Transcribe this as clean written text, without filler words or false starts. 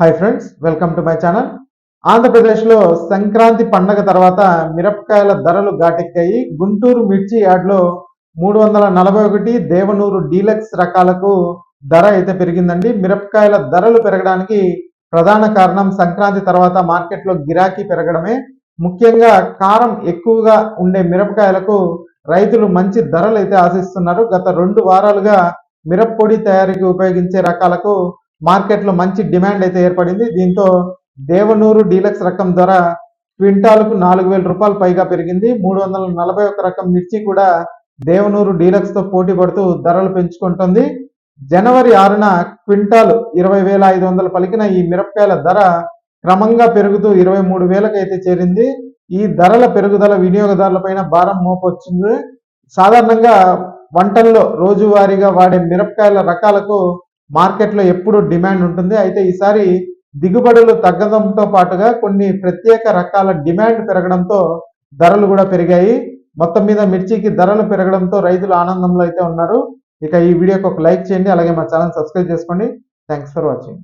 Hi friends, welcome to my channel. ఆంధ్రప్రదేశ్లో సంక్రాంతి పండగ తర్వాత మిరపకాయల ధరలు ఘాటెక్కాయి. గుంటూరు మిర్చి యార్డ్లో 341 దేవనూరు డీలక్స్ రకాలకు ధర అయితే పెరిగిందండి. మిరపకాయల ధరలు పెరగడానికి ప్రధాన కారణం సంక్రాంతి తర్వాత మార్కెట్లో గిరాకీ పెరగడమే. ముఖ్యంగా కారం ఎక్కువగా ఉండే మిరపకాయలకు రైతులు మంచి ధరలు అయితే ఆశిస్తున్నారు. గత 2 వారాలుగా మిరప్పొడి తయారీకి ఉపయోగించే రకాలకు మార్కెట్లో మంచి డిమాండ్ అయితే ఏర్పడింది. దీంతో దేవనూరు డీలక్స్ రకం ధర క్వింటాలకు 4,000 రూపాయలు పైగా పెరిగింది. 341 రకం మిర్చి కూడా దేవనూరు డీలక్స్ తో పోటీ పడుతూ ధరలు పెంచుకుంటుంది. జనవరి 6న క్వింటాల్ 20,500 పలికిన ఈ మిరపకాయల ధర క్రమంగా పెరుగుతూ 23,000కి అయితే చేరింది. ఈ ధరల పెరుగుదల వినియోగదారులపైన భారం మోపొచ్చింది. సాధారణంగా వంటల్లో రోజువారీగా వాడే మిరపకాయల రకాలకు మార్కెట్లో ఎప్పుడు డిమాండ్ ఉంటుంది. అయితే ఈసారి దిగుబడులు తగ్గడంతో పాటుగా కొన్ని ప్రత్యేక రకాల డిమాండ్ పెరగడంతో ధరలు కూడా పెరిగాయి. మొత్తం మీద మిర్చికి ధరలు పెరగడంతో రైతులు ఆనందంలో అయితే ఉన్నారు. ఇక ఈ వీడియోకి ఒక లైక్ చేయండి, అలాగే మా ఛానల్ సబ్స్క్రైబ్ చేసుకోండి. Thanks for watching.